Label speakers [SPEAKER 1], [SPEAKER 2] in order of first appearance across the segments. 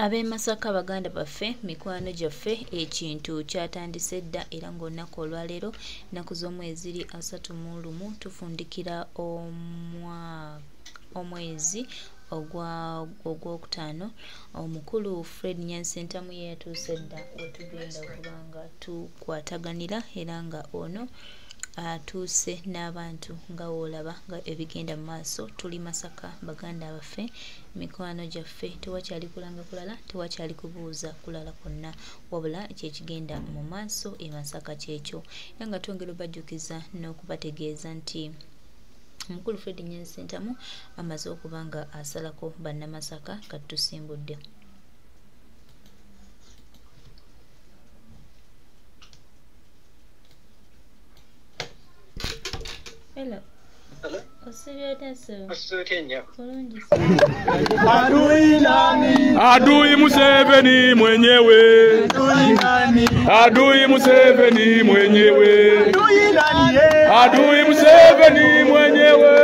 [SPEAKER 1] Ab'e Masaka baganda baffe mikwano gyaffe ekintu kyatandise dda era ng'olunaku olwaleero ennaku z'omwezi 31 tufundikira omwezi ogwokutaano omukulu Fred Nyansentamu yatuuse dda wetugenda okuba nga tukwataganira era nga ono atuuse n'abantu nga woolaba nga ebigenda mu maaso. Tuli Masaka baganda baffe mikwano gyaffe, tewakyali kulanga kulala, tewakyali kubuuza kulala kwonna, wabula kyekigenda mu maaso e Masaka kyekyo. Era nga twongera obajjukiza n'okubategeeza nti omukulu Fred Nyansentamu amaze okuba nga asalako bannamasaka katusimbudde. Hello.
[SPEAKER 2] Hello.
[SPEAKER 3] Adui Museveni mwenyewe. Adui Museveni mwenyewe. Adui Museveni mwenyewe.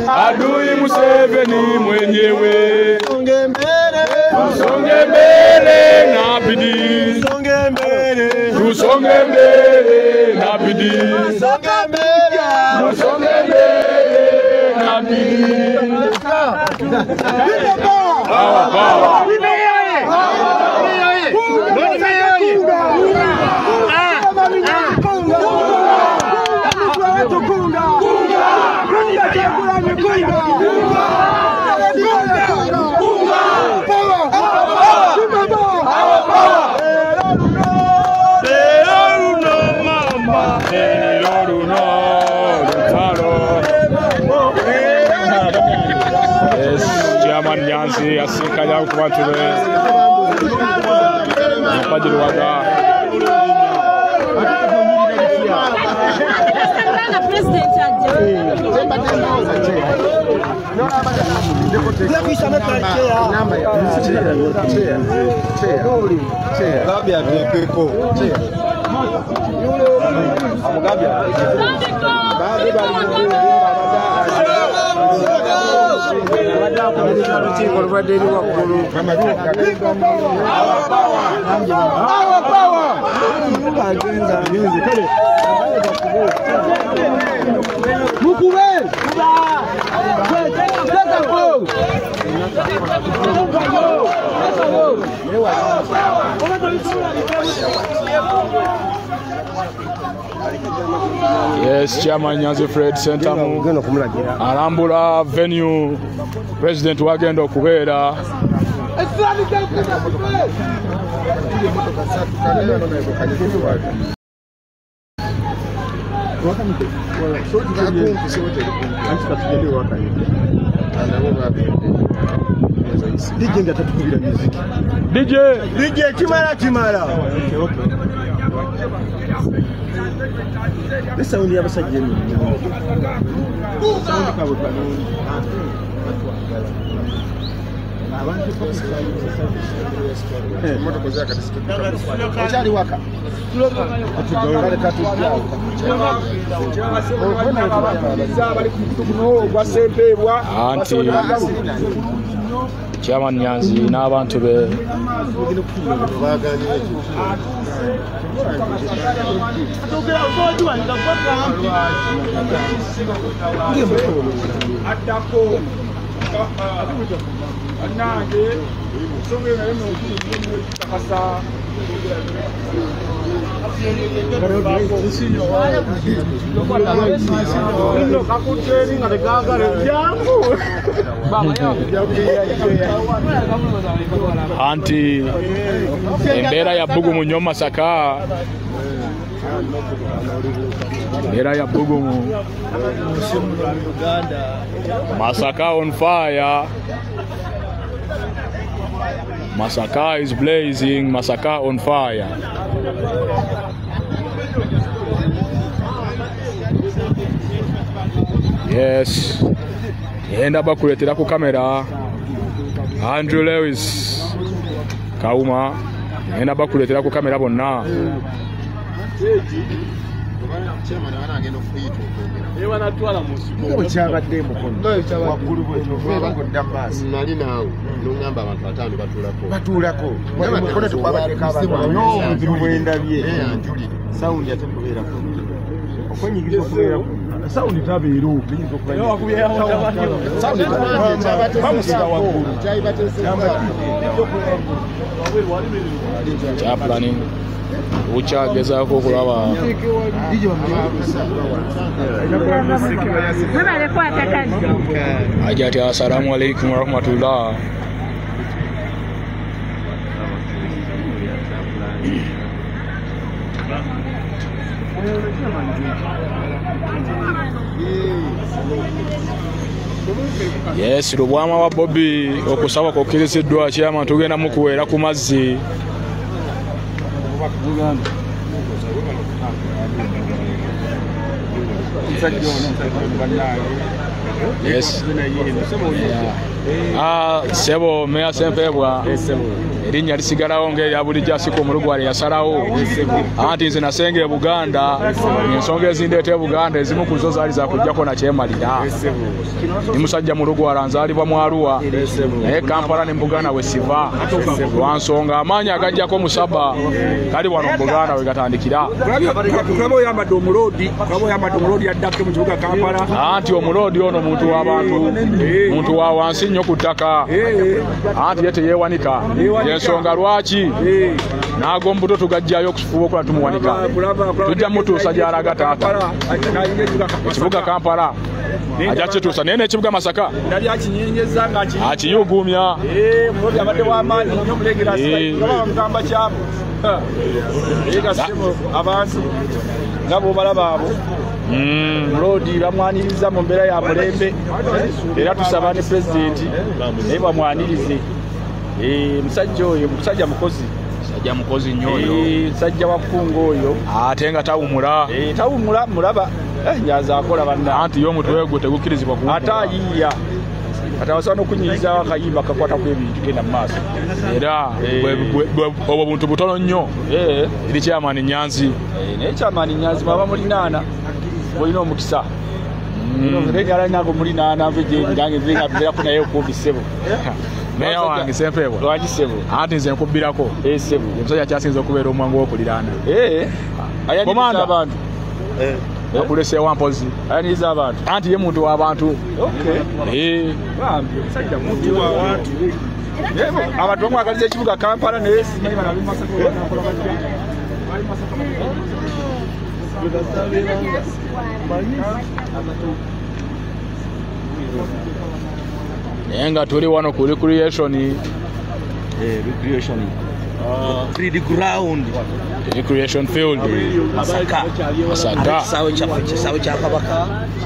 [SPEAKER 3] Adui Museveni mwenyewe. Tusonge mbele na bidii. Tusonge mbele na bidii. Nyanzi asika ya kubatule Padiri waga Yes, Chairman Nyanzi Fred Sentamu alambula venue President wagenda okubeera DJ Kimara
[SPEAKER 4] This sound you ever said Jimmy.
[SPEAKER 3] Chairman Nyanzi n'abantu be anti embeera ya bbugumu nnyo Masaka, embeera ya bbugumu Masaka on fire. Masaka is blazing. Masaka on fire. Yes. Yenda bakuletera ku kamera. Andrew Lewis Kauma. Yenda bakuletera ku kamera bonna.
[SPEAKER 2] chairman wanagenda okuyita okwogera
[SPEAKER 4] wanatwala mu
[SPEAKER 5] Ngo kyabadde mukono. Waggulu bwe ngodda maaso.
[SPEAKER 2] nali naawe n'ongamba abantu 5
[SPEAKER 5] Batuulako. Mukono tukwabaddeko abantu. N'obuzibu bw'endabye. Sawundi ate kubeerako. Okwenyigiza okubeerako. Sawundi tabeero.
[SPEAKER 3] Chaplain ukyagezaako okulaba ajati assalamu alaikum warahmatullah. Yes, lubwama wa Bobby okusaba kokkiriziddwa kyama tugenda mukuweera ku mazzi. Yes. Sebo meya Sempebwa erinnya lisigalawo ng'erya bulijjo asika omulugwale yasalawo anti nze nasenge Buganda ensonga ezindeeta Buganda ezimu ku zo zaali zakujjako nakyemalira ni musajja mulugwala nzaalibwa mu Arua naye Kampala ne Buganda we siva lwa nsonga amaanyi agajjako musaba kali wano Buganda we gatandikira
[SPEAKER 4] kulaba oyambadde omuloodi addako mu kibuga Kampala
[SPEAKER 3] anti omuloodi ono muntu w'abantu muntu wa wansi nnyo ku ttaka anti ye teyeewanika ensonga lwaki n'ag'omubuto tugajjayo okufuba okulaba tumuwanika tujja mutuusa gy'alaga taata ekibuga Kampala ajja kituusa naye n'ekibuga Masaka
[SPEAKER 4] nali akinyenyeza nga
[SPEAKER 3] akiyuguumya
[SPEAKER 4] omuloodi abadde w'amaanyi nnyo omulengera mugamba kyabo abantu nga b'obalaba abo Muloodi bamwaniriza mu mbeera ya mulembe era tusaba ne pulezidenti naye bamwanirize musajja oyo musajja mukozi nnyo oyo musajja wa kkungu oyo
[SPEAKER 3] ate nga tawumula
[SPEAKER 4] tawumula mulaba nyaza akola banna
[SPEAKER 3] anti yo omutwe gwe tegukkirizibwa ku
[SPEAKER 4] ate ayiiya ate asobola n'okunyirizawo akayimba kakwatako ebintu genda mu maaso
[SPEAKER 3] era obwo buntu butono nnyo eri kyamaani Nyanzi
[SPEAKER 4] naye kyamaani Nyanzi mwaba mulinaana olina omukisa ngalanago mulinaana nve gyengange nve ngabeerako naye okumbi ssebo
[SPEAKER 3] meya wange Sempebwa
[SPEAKER 4] lwaki ssebo
[SPEAKER 3] anti nze nkubbirako
[SPEAKER 4] ssebo
[SPEAKER 3] omusajja kyasinza okubeera omwangu w'okuliraana
[SPEAKER 4] ayaniriza abantu
[SPEAKER 3] akuleseewa mpozi
[SPEAKER 4] ayaniriza abantu
[SPEAKER 3] anti ye muntu w'abantu
[SPEAKER 4] musajja muntu w'abantu abantu bamwagaliza ekibuga Kampala naye simanyi banabi Masaka
[SPEAKER 3] naye nga tuli wano ku recreation field
[SPEAKER 6] Masaka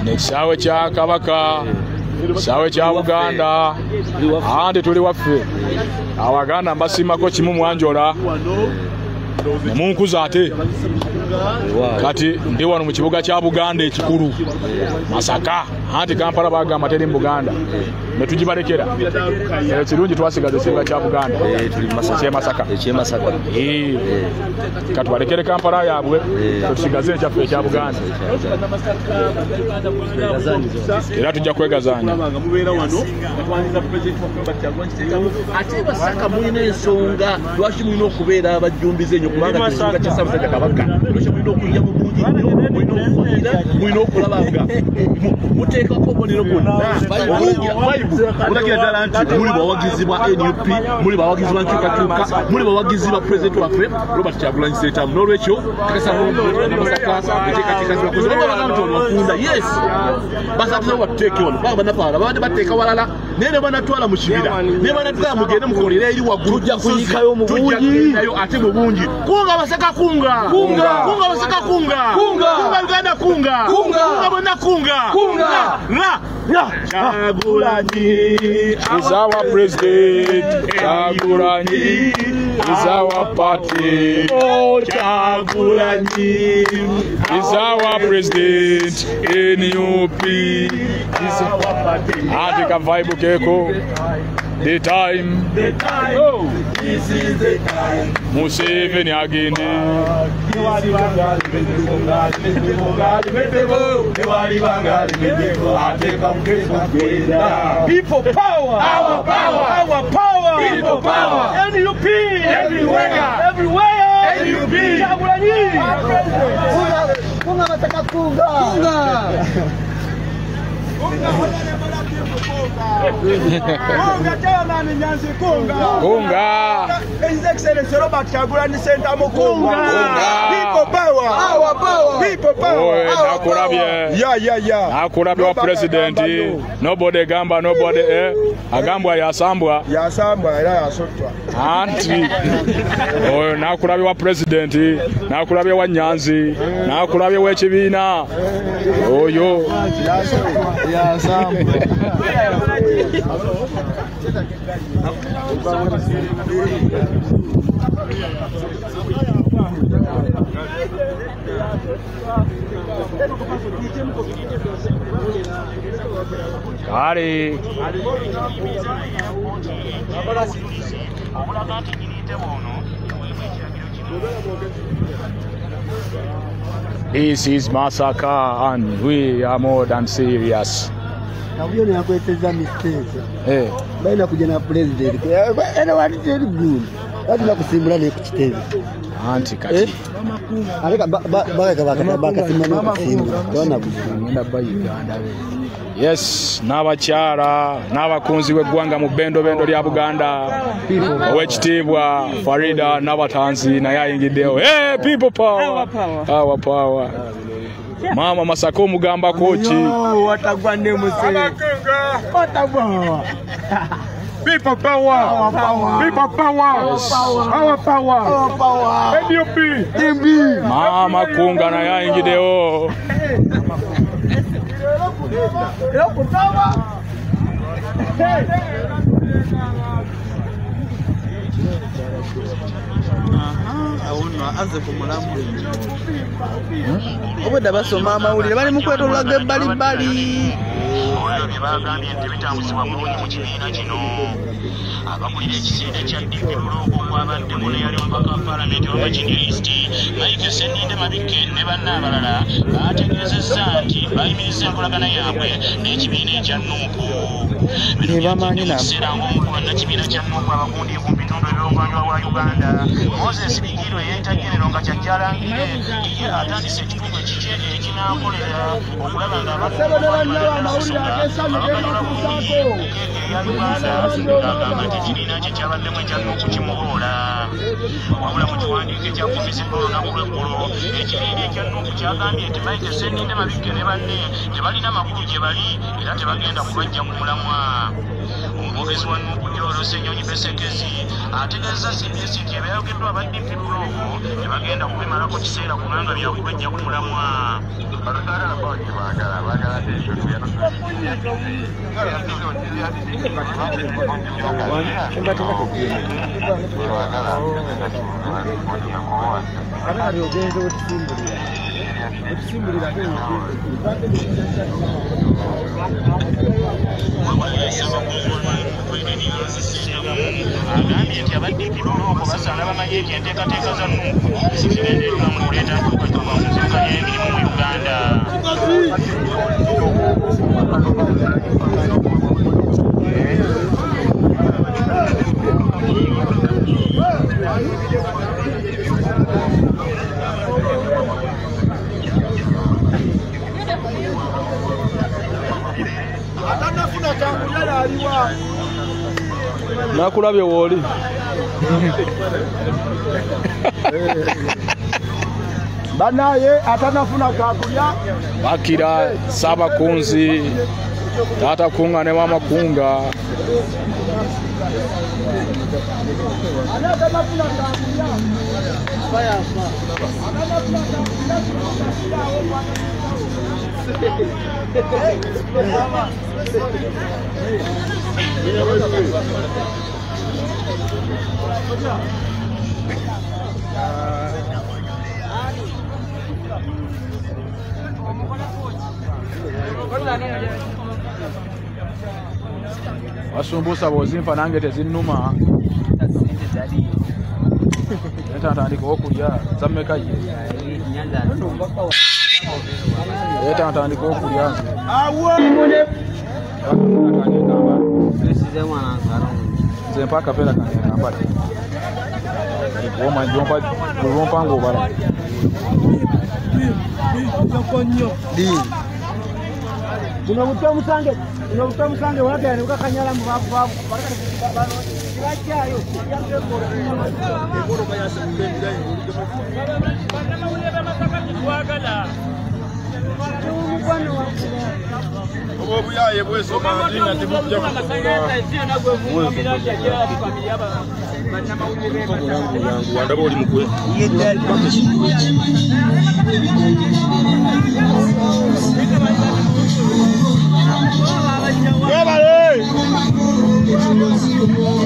[SPEAKER 3] n'ekisaawe kya Kabaka ekisaawe kya Buganda anti tuli waffe Abaganda mbasiimako kimu mwanjola nemunkuza ate kati ndi wano mu kibuga kya Buganda ekikulu Masaka anti Kampala bagamba teri mu Buganda ne tugibalekera ekirungi twasigaza ekibuga kya Buganda Masaka katubalekere Kampala yaabwe tusigaze ekyaffe ekya Buganda era tujja kwegazaanya
[SPEAKER 6] ate Masaka mulina ensonga lwaki mulina okubeera abajjumbize nnyo kubanga ekibuga kya Ssaabasajja Kabaka lwaki mulina okulya mu bungi nnyo mulina okufugira mulina okulaba nga muteekako obubonero bwonna olagira ddala nti muli bawagizi ba NUP muli bawagizi ba nkyukakyuka muli bawagizi ba pulezidenti waffe Robert Kyagulanyi Ssentamu n'olwekyo Masaka eteekateeka zibakozi babaga nti ono wafunda yes basatuzewo batuteeke wano kubanga bannapaala babadde bateeka walala naye ne banatwala mu kibira ne banatwala mugende mukolera eri waggulu tujja kuyikayo mu bungi ate mu bungi kunga Masaka kunga Masaka kunga Uganda kunga bonna kunga Kyagulanyi
[SPEAKER 3] is our president Kyagulanyi is our party
[SPEAKER 6] Kyagulanyi
[SPEAKER 3] is our president NUP is our party anti ka vibe keko The time.
[SPEAKER 6] Oh, this is the time.
[SPEAKER 3] Museveni agende.
[SPEAKER 6] People power. Our power. Our power. People power. NUP. Everywhere. Everywhere. NUP.
[SPEAKER 5] Kunga mataka kunga.
[SPEAKER 3] Kunga.
[SPEAKER 6] His Excellency Robert Kyagulanyi Ssentamu Kunga. People power. Our power. People power. Yeah.
[SPEAKER 3] Nakulabye wa president. Nobody gamba, nobody agambwa yasambwa.
[SPEAKER 6] Yasambwa era yasottwa.
[SPEAKER 3] Anti. Oyo nakulabye wa president. Nakulabye wa Nyanzi. Nakulabye wa ekibiina. Oyo.
[SPEAKER 5] Yasambwa.
[SPEAKER 3] Kale. This is massacre and we are more than serious.
[SPEAKER 5] Kabuyo ne yakweteza mistake. Baina kuja na president. Ene wali teri good. Watu na kusimbula ne kuchiteza.
[SPEAKER 3] Anti kati.
[SPEAKER 5] Aleka baka simama kusimbula. Tona
[SPEAKER 3] kugenda ba Uganda. Yes, n'abakyala n'abakunzi w'eggwanga mu bendo lya Buganda. Owekitiibwa Farida n'abatanzi naye ayingiddewo. Hey, people power. Our power. Mama Masaka omugamba kochi.
[SPEAKER 6] Watagwa ne musere. Watagwa. People power. Our power. People power.
[SPEAKER 3] Yes.
[SPEAKER 6] Our power. Our power. NUP. MB.
[SPEAKER 3] Mama Kunga naye ayingiddewo.
[SPEAKER 5] obwedda basoma amawulire bali mu kwetololaga ebbalibbali
[SPEAKER 7] olwo bye bagambye nti bitambuzibwa bulungi mu kibiina kino abakulira ekiseera kya dipiruloogo kwabadde muno yali omubaka wa paalamenti olw'ekindirisiti Mike Sseninde Mabikke ne bannaabalala baategeezezza nti bayimiriza enkolagana yaabwe n'ekibiina ekya Nuupu bino byajjidde mu kiseera ng'omukulu bannakibiina kya Nuupu abakundiivu mu bitundu eby'obuvanjuba bwa Uganda Moses Bigirwa eyayita genero nga kyajjalangire ye atandise ekitundu ekikye ekinaakolera okulaba ng'agamba nti ekibiina kye kyabaddemu ekya Nuupu kimuboola wabula mu kiwandiiko ekyafumbisiddwa olunaku lw'eggulo ekibiina ekya Nuupu kyagambye nti Mike Sseninde Mabikke ne banne tebalina makulu gye bali era tebagenda kubajja ku mulamwa omwogezi wa Nuupu Joel Ssenyonyi Besekezi ategeeza CBS nti ebyayogeddwa aba dipiruloogo tebagenda kubimalako kiseera kubanga byakubajja ku mulamwa agambye nti abadipiruloogo basaana bamanye nti enteekateeka za Nuupu zigendeddwa mu kuleeta okukatuka mu nzika y'emirimu mu Uganda.
[SPEAKER 3] Nakulabye wooli.
[SPEAKER 6] Banaye atanafuna kakulya.
[SPEAKER 3] Bakira Ssabakunzi Taata Kunga ne Mama Kunga. Wasumbusa bozimpa nange tezinnuma. Tandika okulya zammeka ye. Tandika okulya. Nze mpaka kapera kange kambala. Goma njompa kulompango bala.
[SPEAKER 5] Unamusange wake ukakanyala mbavu bachayo
[SPEAKER 2] obuyaye bweso madinga tebujja wanda boli mukwe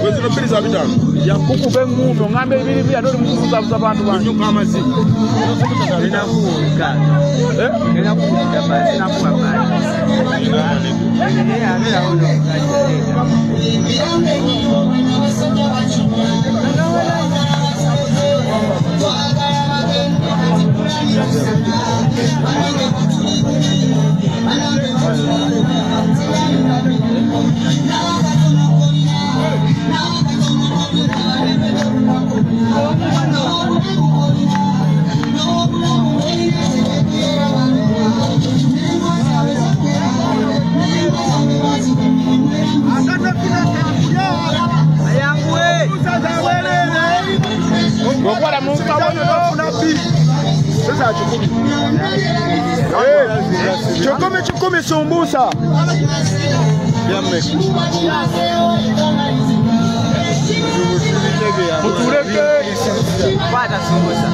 [SPEAKER 2] Wezino pili za bitano
[SPEAKER 3] ya kuku bengundo ngambe ibiri bya doli mukuza abantu bantu
[SPEAKER 2] amazi
[SPEAKER 5] nina kuuka nina kuuka basi na kuuka
[SPEAKER 3] Ngokwala mu kabone bafuna pili. Sasa chukumi sumbusa. Yamme. Mutureke pata sumbusa.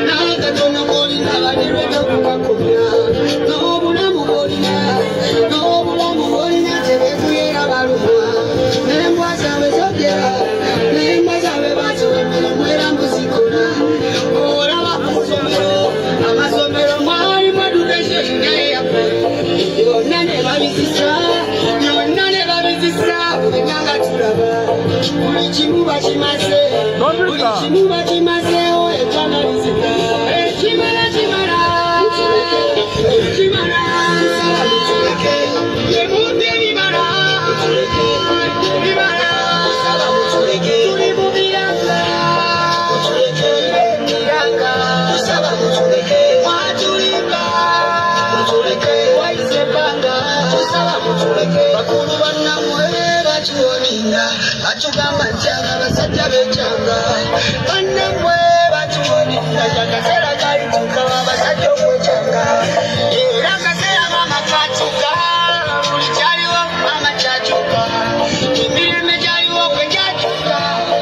[SPEAKER 8] Na
[SPEAKER 5] byonna ne babizisa enanga tulaba buli kimu bakimaze ekyamalizika ekimala yemunde ebimala tuli mu biranga tusaba mutuleke mwatulimba waise banga tusaba mutuleke bakulu bannamwe batuwoninga batugamba nti abasajja b'ekyanga bannamwe batuwoninga akaseera kalituuka abasajja okwekyanga era akaseera maama katuuka buli kyaliwo maama kyatuuka emirembe gyaliwo kwe gyatuuka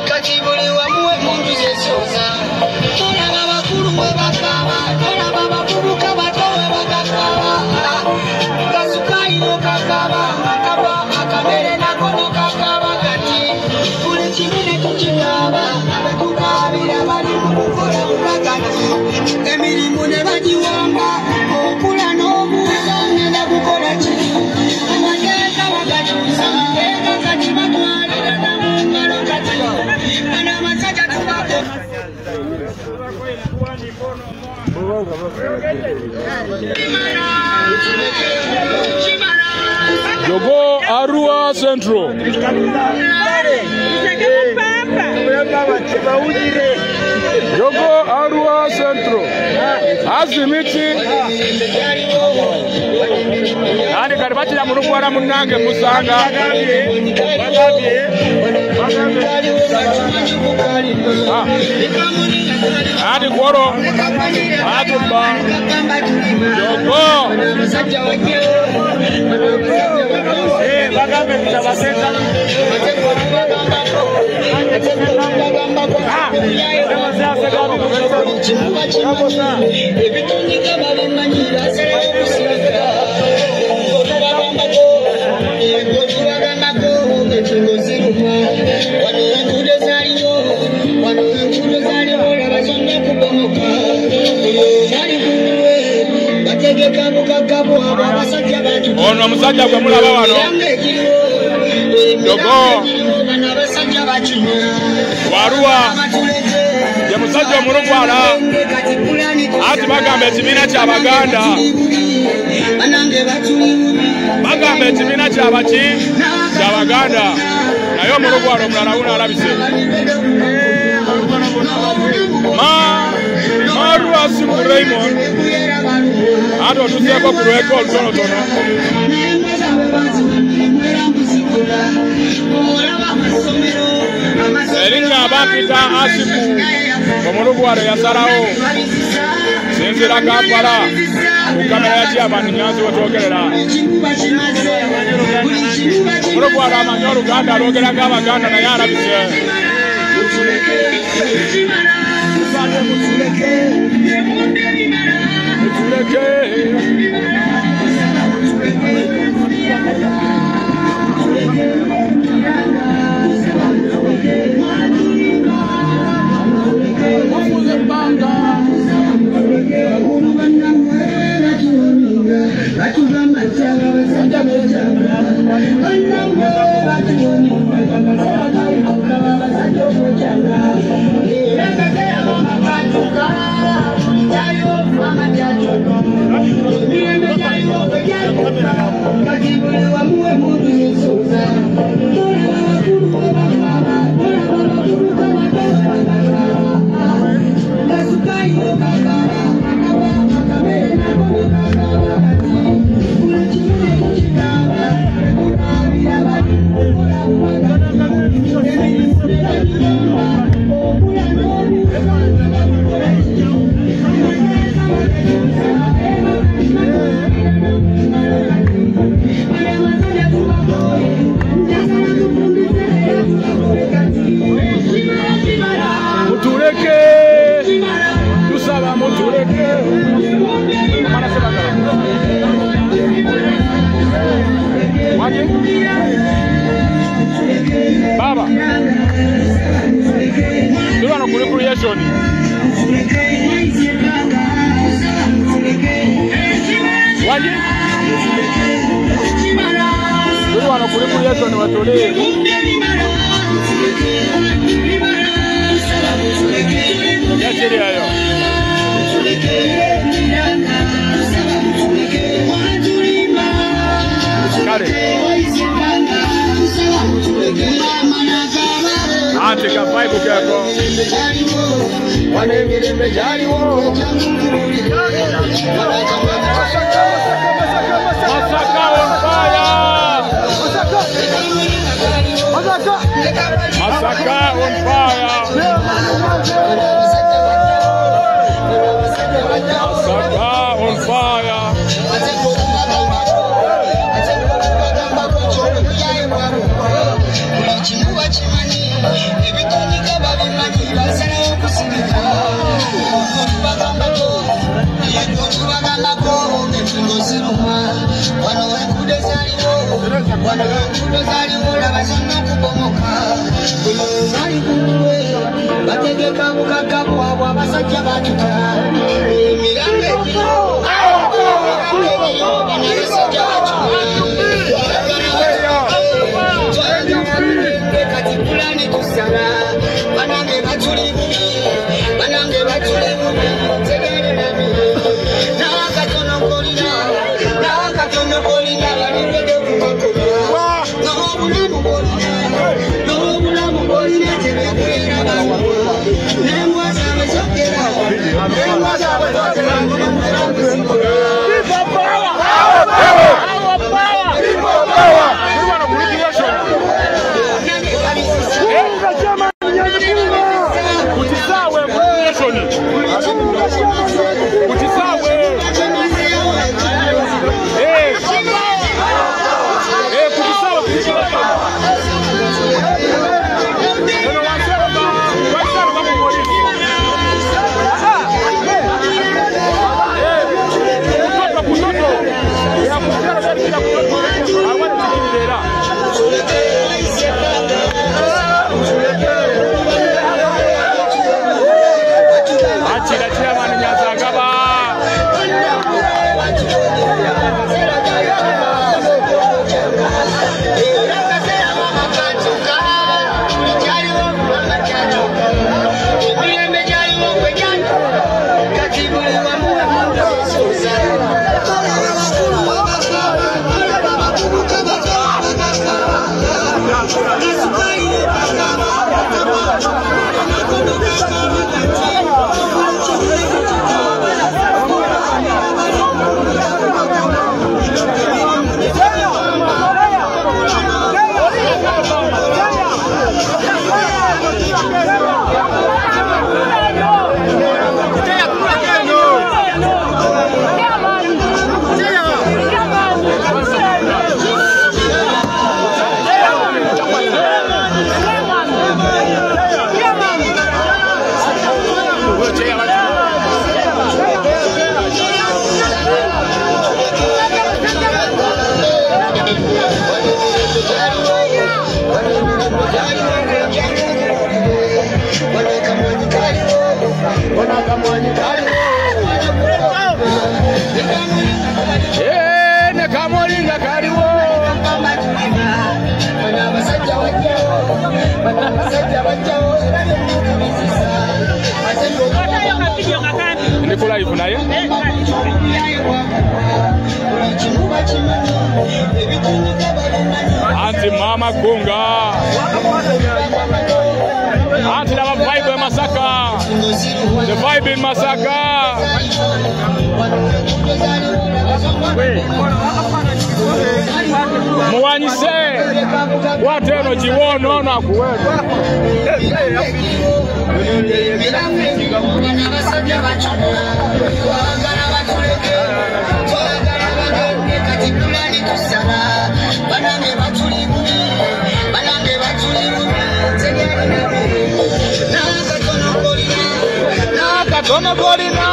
[SPEAKER 5] kati buli wamu emundu zesooza tolaba bakulu we bakaba tolaba bavubuka bato we bagakaba kasukayiro kakaba akamere nako nekakaba kati buli kimu ne tukigaba abekugabira bali mu kukola bulagati emirimu ne bagiwamba okula n'obuuza ngenda kukola ki amateeka bagakyusa eka kati batwalira namungalo kati bano amasajja tubako
[SPEAKER 3] Jogo Arua Central. Jogo Arua Central. Azimiti. Andi karibati ya murugwara munange musanga. Andi kworo. Atumba. Jogo. Bagambe tabaseta. Ono musajja gwe mulaba wano Jogo Warua ye musajja omulugwala ati bagamba ekibiina ky'Abaganda bagamba ekibiina ky'Abaganda naye omulugwala omulala wuno alabise Marua Simu Raymond ati otuseeko ku lweko olutonotono erinnya abapita Asimu omulugwala yasalawo sinzira Kampala ku kamera ya Chairman Nyanzi wetwogerera omulugwala amanyi Oluganda alwogera ng'Abaganda naye alabise Baba, you want to creation? Why? kuli mu yeso ne watole yachiri ayo kale ate ka vibe kako wanengere mbejaliwo Masaka on fire! Masaka on fire! Masaka on fire! Nikola ifunaye Anti Mama Kunga Anti Lava Vibe in Masaka The Vibe in Masaka Mwanyise Wateno jiwono na kuwena Nakatono Golina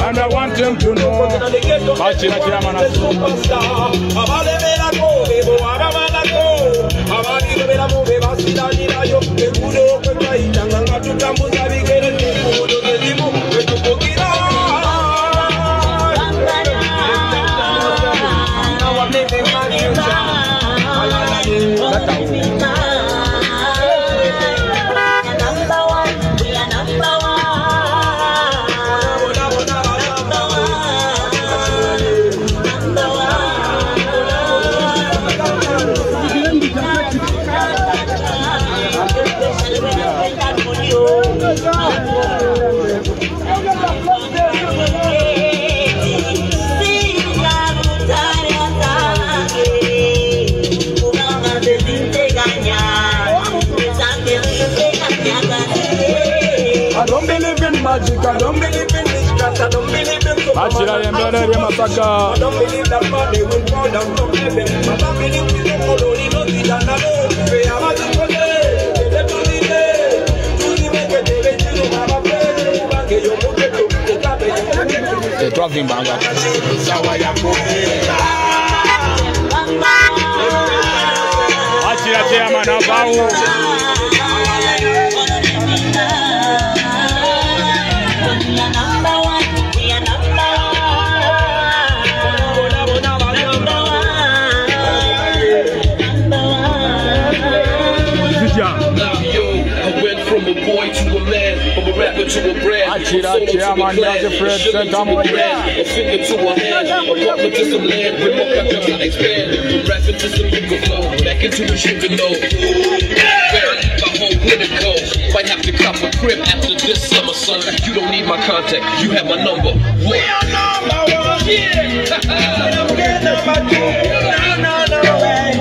[SPEAKER 3] And I want them to know
[SPEAKER 8] I don't believe in this cat, I don't believe in I don't believe that money will fall down from heaven. I don't believe in the colony, no need and alone. We are not in the day, to the make it, to have a prayer. Bank your pocket, to tap it.
[SPEAKER 3] The talking banga. Achira chairman abao.
[SPEAKER 7] To a brand, a finger to a hand, a walking to some land, with more cut to expand, from rapping to some liquor flow, back into the sugar low. Where I keep my whole clinical, might have to cop a crib after this summer, son. You don't need my contact, you have my number. What? We are number one, yeah. Don't get number two, no way.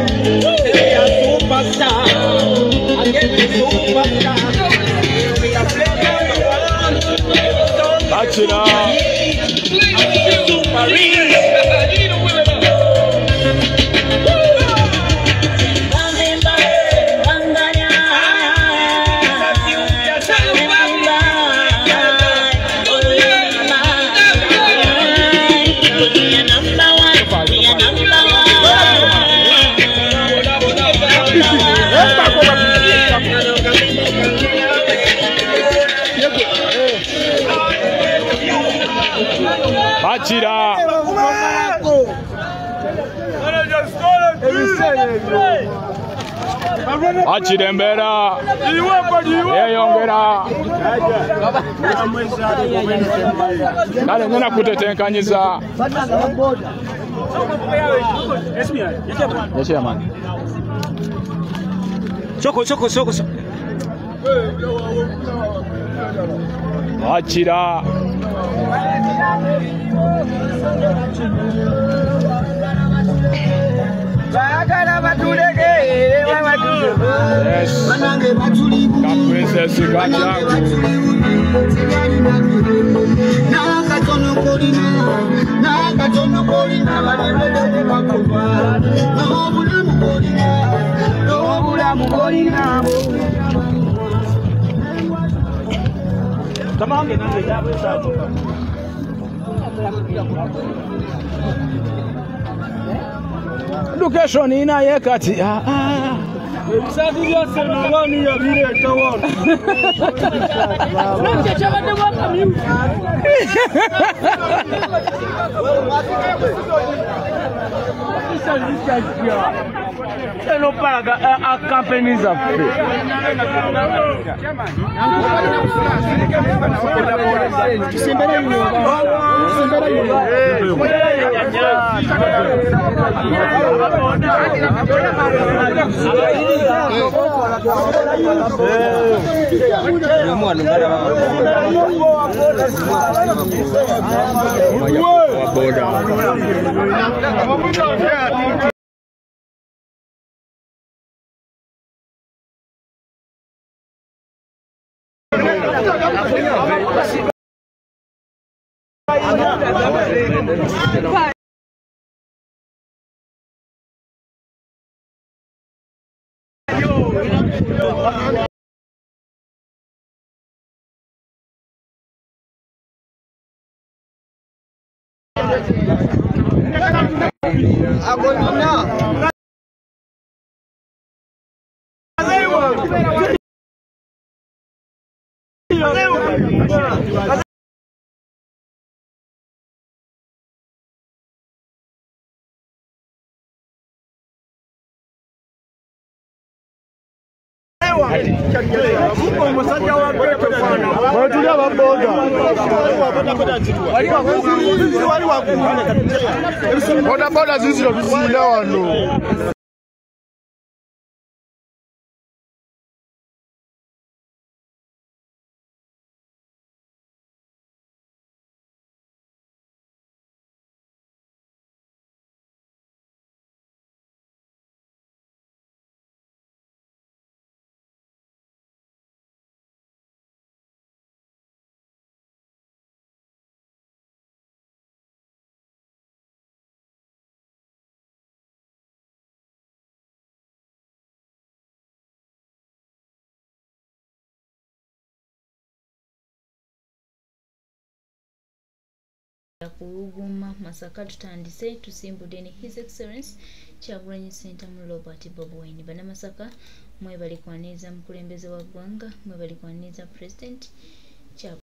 [SPEAKER 7] They are superstar, I get the superstar. We are playing.
[SPEAKER 3] Achira. Achira. Achidembera yeyongera kale ngena kutetenkanyiza Chairman.
[SPEAKER 9] Choko.
[SPEAKER 3] Achira
[SPEAKER 8] Bagala batulege
[SPEAKER 3] yes Princess Gachagu
[SPEAKER 8] nakatono kolina balebeleke bakuva n'obulamu kolina
[SPEAKER 9] Tamange nange yabe sacho.
[SPEAKER 3] Education inaye kati
[SPEAKER 9] Ebisazi byose nabani yabireta wano. Nje chabade waka miu. Eno paraga a companies of
[SPEAKER 2] boda ziziro bisina wano
[SPEAKER 1] Kuruguma Masaka tutandise tusimbudde ne His Excellence Kyagulanyi Ssentamu Robert Bob Wine bana Masaka mwe bali kwaniriza mukulembeze wa ggwanga mwe bali kwaniriza President